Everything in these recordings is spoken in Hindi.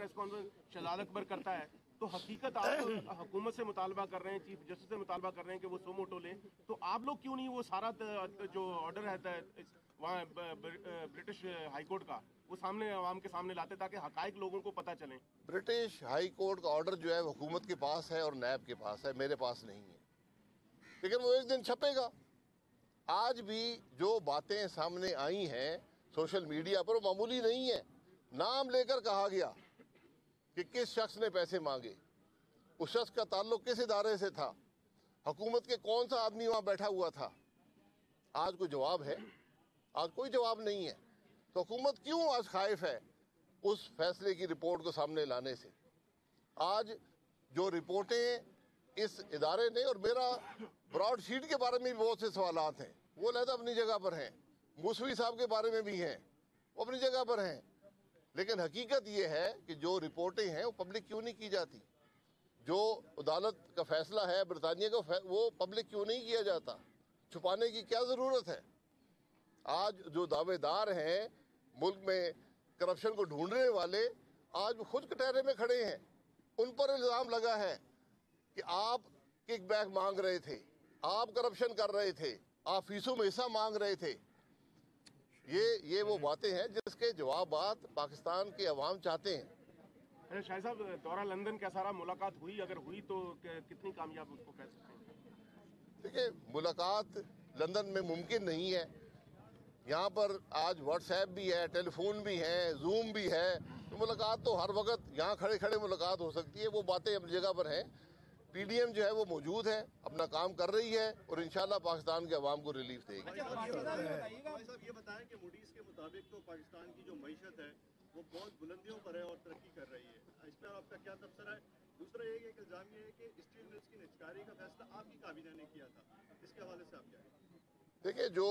प्रेस कॉन्फ्रेंस शहजाद अकबर करता है, तो हकीकत आप हुकूमत से मुतालबा कर रहे हैं, चीफ जस्टिस से मुतालबा कर रहे हैं कि वो सोमोटो लें, तो आप लोग क्यों नहीं वो सारा जो ऑर्डर रहता है वहाँ ब्रिटिश हाईकोर्ट का वो सामने आवाम के सामने लाते ताकि हकायक लोगों को पता चले? ब्रिटिश हाई कोर्ट का ऑर्डर जो है हुकूमत के पास है और नैब के पास है, मेरे पास नहीं है, लेकिन वो एक दिन छपेगा। आज भी जो बातें सामने आई हैं सोशल मीडिया पर, वो मामूली नहीं है। नाम लेकर कहा गया कि किस शख्स ने पैसे मांगे, उस शख्स का ताल्लुक किस इदारे से था, हुकूमत के कौन सा आदमी वहां बैठा हुआ था। आज कोई जवाब है? आज कोई जवाब नहीं है। तो हुकूमत क्यों आज खाइफ है उस फैसले की रिपोर्ट को सामने लाने से? आज जो रिपोर्टें इस इदारे ने, और मेरा ब्रॉडशीट के बारे में भी बहुत से सवालात हैं, वो लहदा अपनी जगह पर हैं, मूसवी साहब के बारे में भी हैं, वो अपनी जगह पर हैं, लेकिन हकीकत ये है कि जो रिपोर्टें हैं वो पब्लिक क्यों नहीं की जाती? जो अदालत का फैसला है बरतानिया का, वो पब्लिक क्यों नहीं किया जाता? छुपाने की क्या ज़रूरत है? आज जो दावेदार हैं मुल्क में करप्शन को ढूंढने वाले, आज वो खुद कटहरे में खड़े हैं। उन पर इल्ज़ाम लगा है कि आप किकबैक मांग रहे थे, आप करप्शन कर रहे थे, आप फीसों में हिस्सा मांग रहे थे। ये वो बातें हैं जिसके जवाबात पाकिस्तान के अवाम चाहते हैं। शाह साहब, दौरा लंदन कैसा रहा? मुलाकात हुई? अगर हुई तो कितनी कामयाब उसको कह सकते हैं? देखिए, मुलाकात लंदन में मुमकिन नहीं है। यहाँ पर आज व्हाट्सएप भी है, टेलीफोन भी है, जूम भी है, तो मुलाकात तो हर वक्त यहाँ खड़े खड़े मुलाकात हो सकती है। वो बातें अपनी जगह पर हैं। पीडीएम जो है वो मौजूद है, अपना काम कर रही है और इंशाल्लाह पाकिस्तान के अवाम को रिलीफ देगी। साहब ये बताएं कि मूडीज के मुताबिक तो पाकिस्तान की जो मईशत है वो बहुत बुलंदियों पर है और तरक्की कर रही है, इस पर आपका क्या तबसरा है? दूसरा ये इल्जाम ये है कि स्टील मिल्स की निजकारी का फैसला आपकी काबीना ने किया था, इसके हवाले से आप क्या है? देखिए, जो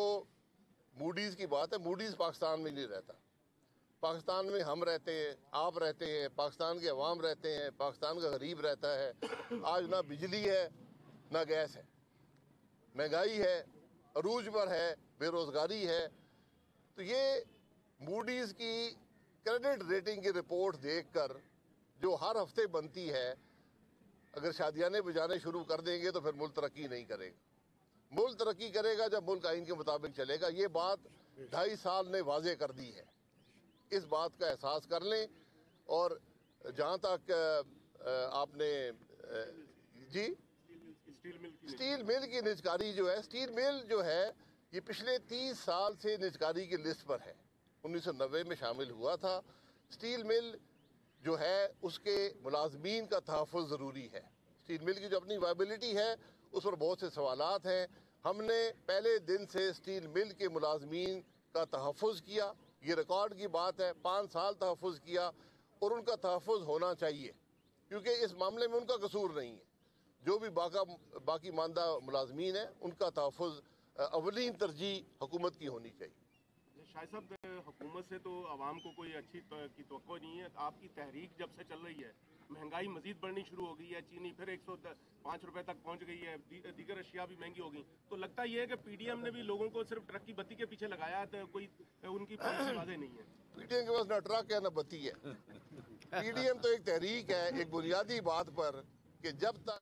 मूडीज की बात है, मूडीज पाकिस्तान में नहीं रहता। पाकिस्तान में हम रहते हैं, आप रहते हैं, पाकिस्तान के अवाम रहते हैं, पाकिस्तान का गरीब रहता है। आज ना बिजली है ना गैस है, महंगाई है, अरूज पर है, बेरोजगारी है। तो ये मूडीज की क्रेडिट रेटिंग की रिपोर्ट देखकर जो हर हफ्ते बनती है, अगर शादियाने बजाने शुरू कर देंगे तो फिर मुल्क तरक्की नहीं करेगा। मुल्क तरक्की करेगा जब मुल्क आइन के मुताबिक चलेगा। ये बात 2.5 साल ने वाजे कर दी है। इस बात का एहसास कर लें। और जहाँ तक आपने जी स्टील मिल की निजकारी जो है, स्टील मिल जो है ये पिछले 30 साल से निजकारी की लिस्ट पर है। 1990 में शामिल हुआ था। स्टील मिल जो है उसके मुलाजमीन का तहफ़्फ़ुज़ ज़रूरी है। स्टील मिल की जो अपनी वायबिलिटी है उस पर बहुत से सवालात हैं। हमने पहले दिन से स्टील मिल के मुलाजमीन का तहफ़्फ़ुज़ किया, ये रिकॉर्ड की बात है। 5 साल तहफ़्फ़ुज़ किया और उनका तहफ़्फ़ुज़ होना चाहिए, क्योंकि इस मामले में उनका कसूर नहीं है। जो भी बाकी मानदा मुलाजमीन है उनका तहफ़्फ़ुज़ अवलीन तरजीह हुकूमत की होनी चाहिए। शाह साहब, हुकूमत से तो आवाम को कोई अच्छी की तवक्को नहीं है। आपकी तहरीक जब से चल रही है, महंगाई मजीद बढ़नी शुरू हो गई है, चीनी फिर 105 रुपए तक पहुंच गई है, दीगर अशिया भी महंगी हो गई। तो लगता यह है कि पीडीएम ने भी लोगों को सिर्फ ट्रक की बत्ती के पीछे लगाया है, तो कोई उनकी पॉलिसी वाज़ेह नहीं है। पीडीएम के पास ना ट्रक है ना बत्ती है। पीडीएम तो एक तहरीक है, एक बुनियादी बात पर कि जब तक